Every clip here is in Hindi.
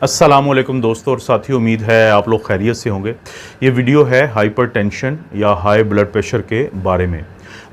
अस्सलामुअलैकुम दोस्तों और साथियों, उम्मीद है आप लोग खैरियत से होंगे। ये वीडियो है हाइपरटेंशन या हाई ब्लड प्रेशर के बारे में।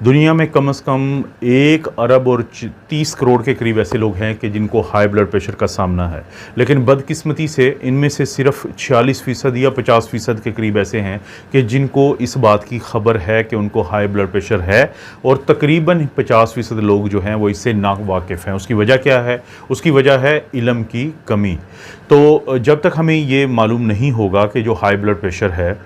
दुनिया में कम से कम 1 अरब और 30 करोड़ के करीब ऐसे लोग हैं कि जिनको हाई ब्लड प्रेशर का सामना है, लेकिन बदकिस्मती से इनमें से सिर्फ 46% या 50% के करीब ऐसे हैं कि जिनको इस बात की खबर है कि उनको हाई ब्लड प्रेशर है, और तकरीबन 50% लोग जो हैं वो इससे नावाकिफ़ हैं। उसकी वजह क्या है? उसकी वजह है इल्म की कमी। तो जब तक हमें ये मालूम नहीं होगा कि जो हाई ब्लड प्रेशर है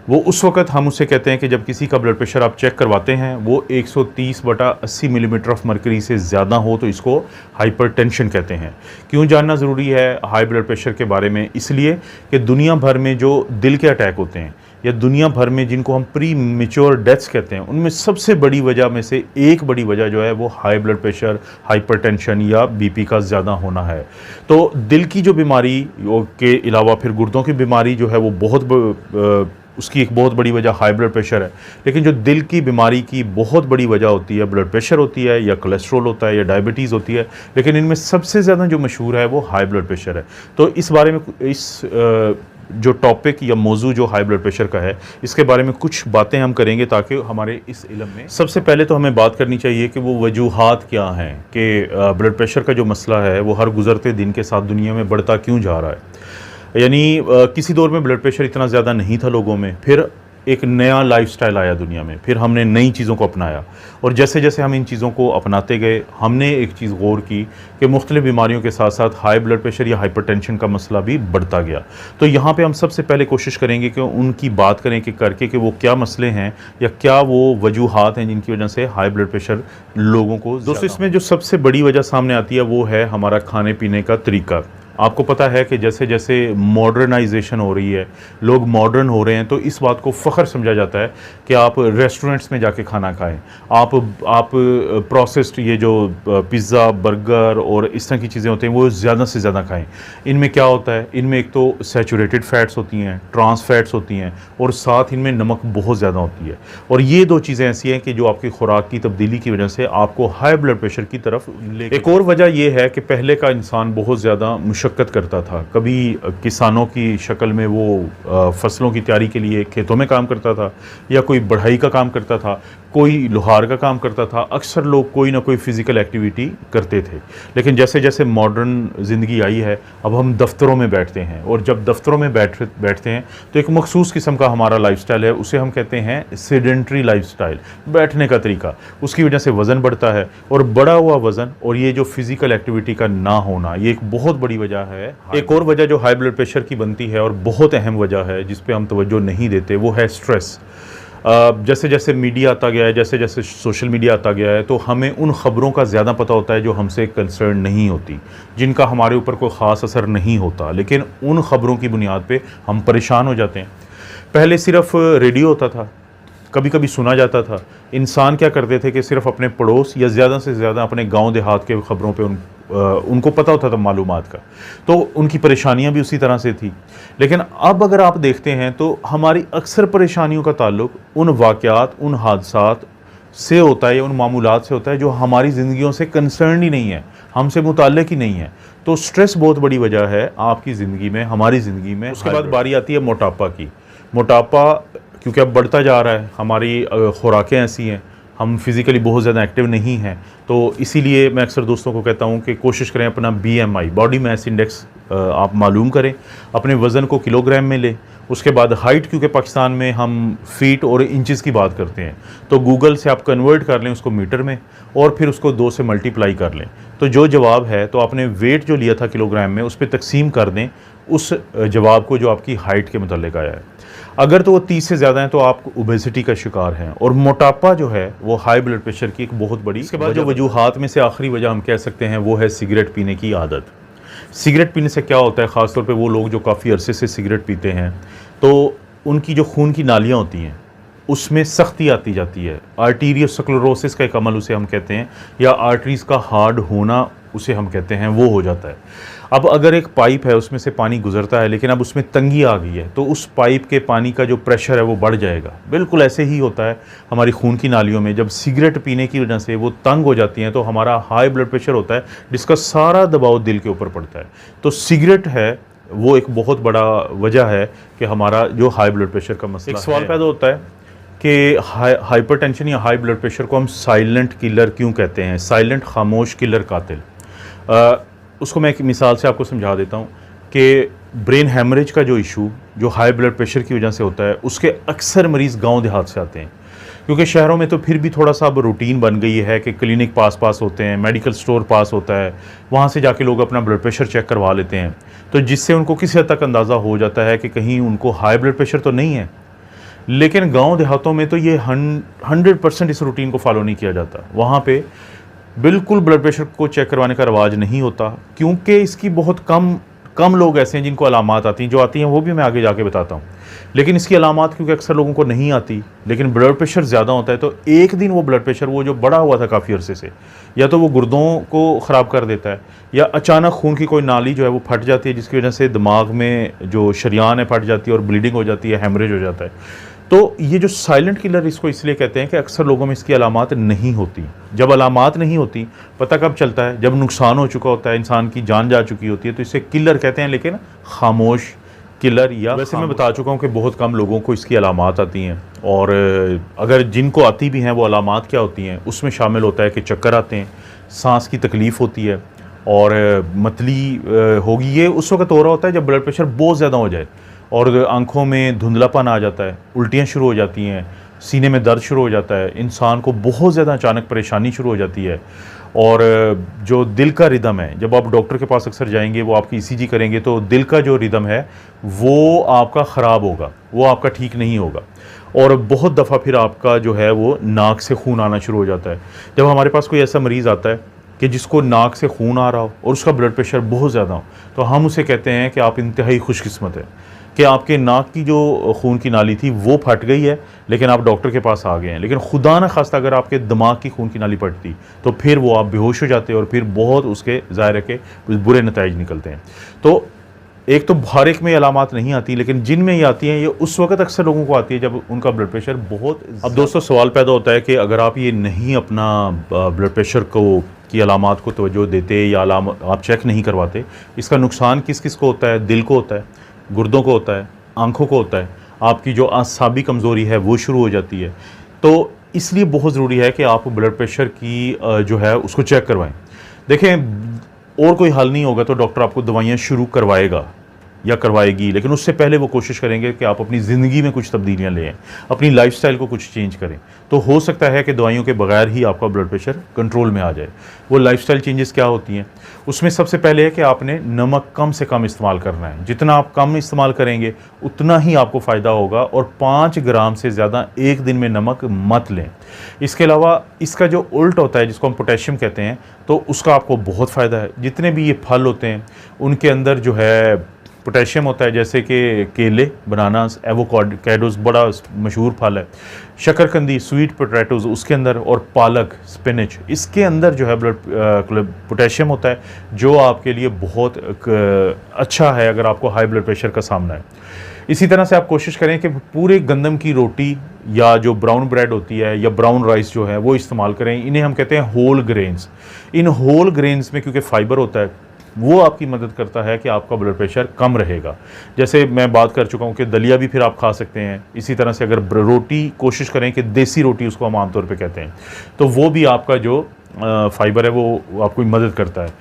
वो उस वक़्त हम उसे कहते हैं कि जब किसी का ब्लड प्रेशर आप चेक करवाते हैं वो 130/80 मिलीमीटर ऑफ मरकरी से ज़्यादा हो, तो इसको हाइपरटेंशन कहते हैं। क्यों जानना ज़रूरी है हाई ब्लड प्रेशर के बारे में? इसलिए कि दुनिया भर में जो दिल के अटैक होते हैं या दुनिया भर में जिनको हम प्री मैच्योर डेथ्स कहते हैं, उनमें सबसे बड़ी वजह में से एक बड़ी वजह जो है वो हाई ब्लड प्रेशर, हाइपरटेंशन या बीपी का ज़्यादा होना है। तो दिल की जो बीमारी के अलावा फिर गुर्दों की बीमारी जो है वो उसकी एक बहुत बड़ी वजह हाई ब्लड प्रेशर है। लेकिन जो दिल की बीमारी की बहुत बड़ी वजह होती है, ब्लड प्रेशर होती है या कोलेस्ट्रॉल होता है या डायबिटीज़ होती है, लेकिन इनमें सबसे ज़्यादा जो मशहूर है वो हाई ब्लड प्रेशर है। तो इस बारे में जो टॉपिक या मौजू जो हाई ब्लड प्रेशर का है, इसके बारे में कुछ बातें हम करेंगे ताकि हमारे इस इल्म में सबसे पहले तो हमें बात करनी चाहिए कि वो वजूहात क्या हैं कि ब्लड प्रेशर का जो मसला है वो हर गुज़रते दिन के साथ दुनिया में बढ़ता क्यों जा रहा है। यानी किसी दौर में ब्लड प्रेशर इतना ज़्यादा नहीं था लोगों में, फिर एक नया लाइफस्टाइल आया दुनिया में, फिर हमने नई चीज़ों को अपनाया, और जैसे जैसे हम इन चीज़ों को अपनाते गए हमने एक चीज़ गौर की कि मुख्तलिफ़ बीमारियों के साथ साथ हाई ब्लड प्रेशर या हाइपरटेंशन का मसला भी बढ़ता गया। तो यहाँ पे हम सबसे पहले कोशिश करेंगे कि उनकी बात करें कि वो क्या मसले हैं या क्या वो वजूहात हैं जिनकी वजह से हाई ब्लड प्रेशर लोगों को। दोस्तों, इसमें जो सबसे बड़ी वजह सामने आती है वो है हमारा खाने पीने का तरीका। आपको पता है कि जैसे जैसे मॉडर्नाइजेशन हो रही है, लोग मॉडर्न हो रहे हैं, तो इस बात को फ़ख्र समझा जाता है कि आप रेस्टोरेंट्स में जाके खाना खाएं, आप प्रोसेस्ड ये जो पिज़्ज़ा, बर्गर और इस तरह की चीज़ें होती हैं वो ज़्यादा से ज़्यादा खाएं। इनमें क्या होता है? इनमें एक तो सैचुरेटेड फ़ैट्स होती हैं, ट्रांस फैट्स होती हैं, और साथ इनमें नमक बहुत ज़्यादा होती है। और ये दो चीज़ें ऐसी हैं कि जो आपकी खुराक की तब्दीली की वजह से आपको हाई ब्लड प्रेशर की तरफ ले। एक और वजह यह है कि पहले का इंसान बहुत ज़्यादा मुशक्क़त करता था। कभी किसानों की शक्ल में वो फसलों की तैयारी के लिए खेतों में काम करता था, या कोई बढ़ाई का काम करता था, कोई लोहार का काम करता था। अक्सर लोग कोई ना कोई फ़िज़िकल एक्टिविटी करते थे। लेकिन जैसे जैसे मॉडर्न ज़िंदगी आई है, अब हम दफ्तरों में बैठते हैं, और जब दफ्तरों में बैठते हैं तो एक मखसूस किस्म का हमारा लाइफस्टाइल है, उसे हम कहते हैं सेडेंट्री लाइफस्टाइल, बैठने का तरीका। उसकी वजह से वज़न बढ़ता है, और बढ़ा हुआ वज़न और ये जो फ़िज़िकल एक्टिविटी का ना होना, ये एक बहुत बड़ी वजह है। एक और वजह जो हाई ब्लड प्रेशर की बनती है और बहुत अहम वजह है जिस पे हम तवज्जो नहीं देते, वो है स्ट्रेस। जैसे जैसे मीडिया आता गया है, जैसे जैसे सोशल मीडिया आता गया है, तो हमें उन ख़बरों का ज़्यादा पता होता है जो हमसे कंसर्न नहीं होती, जिनका हमारे ऊपर कोई ख़ास असर नहीं होता, लेकिन उन ख़बरों की बुनियाद पे हम परेशान हो जाते हैं। पहले सिर्फ रेडियो होता था, कभी कभी सुना जाता था। इंसान क्या करते थे कि सिर्फ अपने पड़ोस या ज़्यादा से ज़्यादा अपने गांव देहात के ख़बरों पे उनको पता होता था मालूमात का, तो उनकी परेशानियां भी उसी तरह से थी। लेकिन अब अगर आप देखते हैं तो हमारी अक्सर परेशानियों का ताल्लुक उन वाक़यात, उन हादसात से होता है या उन मामूलात से होता है जो हमारी ज़िंदगियों से कंसर्न ही नहीं है, हमसे मुताल्लिक़ ही नहीं है। तो स्ट्रेस बहुत बड़ी वजह है आपकी ज़िंदगी में, हमारी ज़िंदगी में। उसके बाद बारी आती है मोटापा की। मोटापा क्योंकि अब बढ़ता जा रहा है, हमारी खुराकें ऐसी हैं, हम फिज़िकली बहुत ज़्यादा एक्टिव नहीं हैं, तो इसीलिए मैं अक्सर दोस्तों को कहता हूं कि कोशिश करें अपना BMI, बॉडी मास इंडेक्स, आप मालूम करें, अपने वज़न को किलोग्राम में लें। उसके बाद हाइट, क्योंकि पाकिस्तान में हम फ़ीट और इंचज़ की बात करते हैं, तो गूगल से आप कन्वर्ट कर लें उसको मीटर में, और फिर उसको 2 से मल्टीप्लाई कर लें, तो जो जवाब है, तो आपने वेट जो लिया था किलोग्राम में उस पर तकसीम कर दें उस जवाब को जो आपकी हाइट के मुतालिक आया है। अगर तो वो 30 से ज़्यादा है तो आप ओबेसिटी का शिकार हैं। और मोटापा जो है वो हाई ब्लड प्रेशर की एक बहुत बड़ी। इसके बाद जो वजूहात में से आखिरी वजह हम कह सकते हैं वो है सिगरेट पीने की आदत। सिगरेट पीने से क्या होता है, ख़ास तौर पे वो लोग जो काफ़ी अरसे से सिगरेट पीते हैं, तो उनकी जो खून की नालियाँ होती हैं उसमें सख्ती आती जाती है। आर्टीरियोस्क्लेरोसिस का एक अमल उसे हम कहते हैं, या आर्टरीज़ का हार्ड होना उसे हम कहते हैं, वो हो जाता है। अब अगर एक पाइप है उसमें से पानी गुजरता है, लेकिन अब उसमें तंगी आ गई है, तो उस पाइप के पानी का जो प्रेशर है वो बढ़ जाएगा। बिल्कुल ऐसे ही होता है हमारी खून की नालियों में, जब सिगरेट पीने की वजह से वो तंग हो जाती हैं तो हमारा हाई ब्लड प्रेशर होता है, जिसका सारा दबाव दिल के ऊपर पड़ता है। तो सिगरेट है वो एक बहुत बड़ा वजह है कि हमारा जो हाई ब्लड प्रेशर का मसला है। एक सवाल पैदा होता है कि हाइपरटेंशन या हाई ब्लड प्रेशर को हम साइलेंट किलर क्यों कहते हैं, साइलेंट खामोश किलर कातिल। उसको मैं एक मिसाल से आपको समझा देता हूँ कि ब्रेन हैमरेज का जो इशू जो हाई ब्लड प्रेशर की वजह से होता है, उसके अक्सर मरीज़ गांव देहात से आते हैं, क्योंकि शहरों में तो फिर भी थोड़ा सा अब रूटीन बन गई है कि क्लिनिक पास होते हैं, मेडिकल स्टोर पास होता है, वहाँ से जाके लोग अपना ब्लड प्रेशर चेक करवा लेते हैं, तो जिससे उनको किसी हद तक अंदाज़ा हो जाता है कि कहीं उनको हाई ब्लड प्रेशर तो नहीं है। लेकिन गांव देहातों में तो ये 100% इस रूटीन को फॉलो नहीं किया जाता। वहाँ पे बिल्कुल ब्लड प्रेशर को चेक करवाने का रवाज नहीं होता, क्योंकि इसकी बहुत कम लोग ऐसे हैं जिनको अलामात आती हैं। जो आती हैं वो भी मैं आगे जाके बताता हूँ, लेकिन इसकी अलामात क्योंकि अक्सर लोगों को नहीं आती, लेकिन ब्लड प्रेशर ज़्यादा होता है तो एक दिन वो ब्लड प्रेशर वो जो बढ़ा हुआ था काफ़ी अरसे से, या तो वो गुर्दों को ख़राब कर देता है, या अचानक खून की कोई नाली जो है वो फट जाती है, जिसकी वजह से दिमाग में जो शरियान है फट जाती है और ब्लीडिंग हो जाती है, हेमरेज हो जाता है। तो ये जो साइलेंट किलर इसको इसलिए कहते हैं कि अक्सर लोगों में इसकी अलामात नहीं होती। जब अलामात नहीं होती, पता कब चलता है, जब नुकसान हो चुका होता है, इंसान की जान जा चुकी होती है, तो इसे किलर कहते हैं, लेकिन खामोश किलर। या वैसे मैं बता चुका हूँ कि बहुत कम लोगों को इसकी अलामात आती हैं, और अगर जिनको आती भी हैं वो अलामात क्या होती हैं, उसमें शामिल होता है कि चक्कर आते हैं, सांस की तकलीफ़ होती है, और मतली होगी। ये उस वक्त हो रहा होता है जब ब्लड प्रेशर बहुत ज़्यादा हो जाए और आंखों में धुंधलापन आ जाता है, उल्टियाँ शुरू हो जाती हैं, सीने में दर्द शुरू हो जाता है, इंसान को बहुत ज़्यादा अचानक परेशानी शुरू हो जाती है। और जो दिल का रिदम है, जब आप डॉक्टर के पास अक्सर जाएंगे, वो आपकी ईसीजी करेंगे, तो दिल का जो रिदम है वो आपका ख़राब होगा, वो आपका ठीक नहीं होगा। और बहुत दफ़ा फिर आपका जो है वो नाक से खून आना शुरू हो जाता है। जब हमारे पास कोई ऐसा मरीज़ आता है कि जिसको नाक से खून आ रहा हो और उसका ब्लड प्रेशर बहुत ज़्यादा हो, तो हम उसे कहते हैं कि आप इंतहाई खुशकिस्मत है कि आपके नाक की जो खून की नाली थी वो फट गई है, लेकिन आप डॉक्टर के पास आ गए हैं। लेकिन खुदा न खास्ता अगर आपके दिमाग की खून की नाली फटती तो फिर वो आप बेहोश हो जाते और फिर बहुत उसके ज़ाहिर के बुरे नतीजे निकलते हैं। तो एक तो हर एक में अलामात नहीं आती, लेकिन जिन में ये आती हैं ये उस वक्त अक्सर लोगों को आती है जब उनका ब्लड प्रेशर बहुत। अब दोस्तों सवाल पैदा होता है कि अगर आप ये नहीं अपना ब्लड प्रेशर को की अलामात को तवज्जो देते या आप चेक नहीं करवाते, इसका नुकसान किस किस को होता है? दिल को होता है, गुर्दों को होता है, आँखों को होता है, आपकी जो आसाबी कमज़ोरी है वो शुरू हो जाती है। तो इसलिए बहुत ज़रूरी है कि आप ब्लड प्रेशर की जो है उसको चेक करवाएं। देखें, और कोई हल नहीं होगा तो डॉक्टर आपको दवाइयाँ शुरू करवाएगा या करवाएगी, लेकिन उससे पहले वो कोशिश करेंगे कि आप अपनी ज़िंदगी में कुछ तब्दीलियाँ लें, अपनी लाइफस्टाइल को कुछ चेंज करें। तो हो सकता है कि दवाइयों के बगैर ही आपका ब्लड प्रेशर कंट्रोल में आ जाए। वो लाइफस्टाइल चेंजेस क्या होती हैं? उसमें सबसे पहले है कि आपने नमक कम से कम इस्तेमाल करना है। जितना आप कम इस्तेमाल करेंगे उतना ही आपको फ़ायदा होगा, और 5 ग्राम से ज़्यादा एक दिन में नमक मत लें। इसके अलावा इसका जो उल्ट होता है, जिसको हम पोटेशियम कहते हैं, तो उसका आपको बहुत फ़ायदा है। जितने भी ये फल होते हैं उनके अंदर जो है पोटेशियम होता है, जैसे कि केले, बनानास, एवोकाडोस बड़ा मशहूर फल है, शकरकंदी, स्वीट पोटैटोज उसके अंदर, और पालक, स्पिनच, इसके अंदर जो है पोटेशियम होता है, जो आपके लिए बहुत अच्छा है अगर आपको हाई ब्लड प्रेशर का सामना है। इसी तरह से आप कोशिश करें कि पूरे गंदम की रोटी या जो ब्राउन ब्रेड होती है या ब्राउन राइस जो है वो इस्तेमाल करें। इन्हें हम कहते हैं होल ग्रेन्स। इन होल ग्रेन्स में क्योंकि फाइबर होता है, वो आपकी मदद करता है कि आपका ब्लड प्रेशर कम रहेगा। जैसे मैं बात कर चुका हूँ कि दलिया भी फिर आप खा सकते हैं। इसी तरह से अगर रोटी कोशिश करें कि देसी रोटी उसको हम आमतौर पे कहते हैं, तो वो भी आपका जो फाइबर है वो आपको मदद करता है।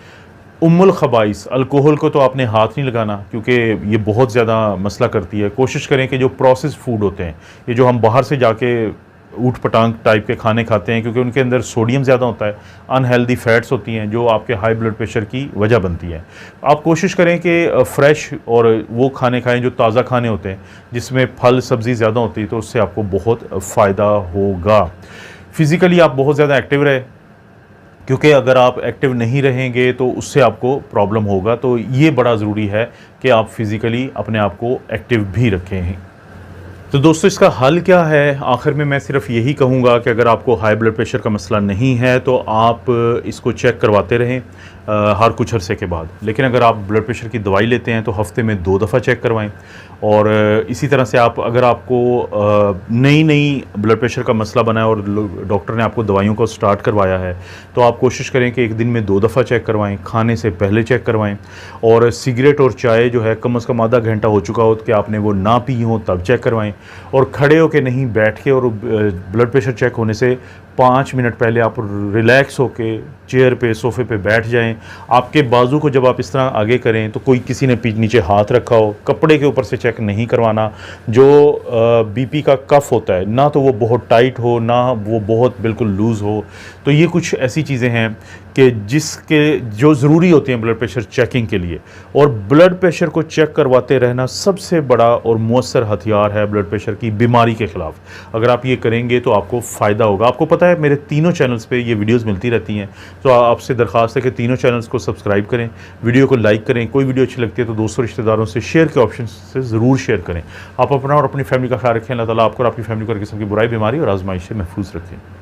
उम्मुल खबाइस, अल्कोहल को तो आपने हाथ नहीं लगाना क्योंकि ये बहुत ज़्यादा मसला करती है। कोशिश करें कि जो प्रोसेस्ड फूड होते हैं, ये जो हम बाहर से जाके ऊट पटांग टाइप के खाने खाते हैं, क्योंकि उनके अंदर सोडियम ज़्यादा होता है, अनहेल्दी फैट्स होती हैं जो आपके हाई ब्लड प्रेशर की वजह बनती है। आप कोशिश करें कि फ़्रेश और वो खाने खाएं जो ताज़ा खाने होते हैं, जिसमें फल सब्ज़ी ज़्यादा होती है, तो उससे आपको बहुत फ़ायदा होगा। फ़िज़िकली आप बहुत ज़्यादा एक्टिव रहें, क्योंकि अगर आप एक्टिव नहीं रहेंगे तो उससे आपको प्रॉब्लम होगा। तो ये बड़ा ज़रूरी है कि आप फ़िज़िकली अपने आप को एक्टिव भी रखें। तो दोस्तों, इसका हल क्या है? आखिर में मैं सिर्फ यही कहूँगा कि अगर आपको हाई ब्लड प्रेशर का मसला नहीं है तो आप इसको चेक करवाते रहें। हर कुछ अरसे के बाद। लेकिन अगर आप ब्लड प्रेशर की दवाई लेते हैं तो हफ्ते में 2 दफ़ा चेक करवाएं। और इसी तरह से अगर आपको नई ब्लड प्रेशर का मसला बना है और डॉक्टर ने आपको दवाइयों को स्टार्ट करवाया है तो आप कोशिश करें कि एक दिन में 2 दफ़ा चेक करवाएं, खाने से पहले चेक करवाएं। और सिगरेट और चाय जो है कम से कम आधा घंटा हो चुका हो कि आपने वो ना पी हो तब चेक करवाएं। और खड़े होकर नहीं, बैठ के। और ब्लड प्रेशर चेक होने से 5 मिनट पहले आप रिलैक्स होके चेयर पे, सोफ़े पे बैठ जाएं। आपके बाजू को जब आप इस तरह आगे करें तो कोई किसी ने नीचे हाथ रखा हो, कपड़े के ऊपर से चेक नहीं करवाना। जो बीपी का कफ होता है ना तो वो बहुत टाइट हो ना वो बहुत बिल्कुल लूज़ हो। तो ये कुछ ऐसी चीज़ें हैं कि जो ज़रूरी होती हैं ब्लड प्रेशर चेकिंग के लिए। और ब्लड प्रेशर को चेक करवाते रहना सबसे बड़ा और मौसर हथियार है ब्लड प्रेशर की बीमारी के ख़िलाफ़। अगर आप ये करेंगे तो आपको फ़ायदा होगा। आपको पता है मेरे तीनों चैनल्स पे ये वीडियोस मिलती रहती हैं, तो आपसे दरख्वास्त है कि तीनों चैनल्स को सब्सक्राइब करें, वीडियो को लाइक करें। कोई वीडियो अच्छी लगती है तो दोस्तों रिश्तेदारों से शेयर के ऑप्शन से ज़रूर शेयर करें। आप अपना और अपनी फैमिली का ख्याल रखें। अल्लाह ताला आपको और आपकी फैमिली को हर किस्म की बुराई, बीमारी और आजमाइश से महफूज रखें।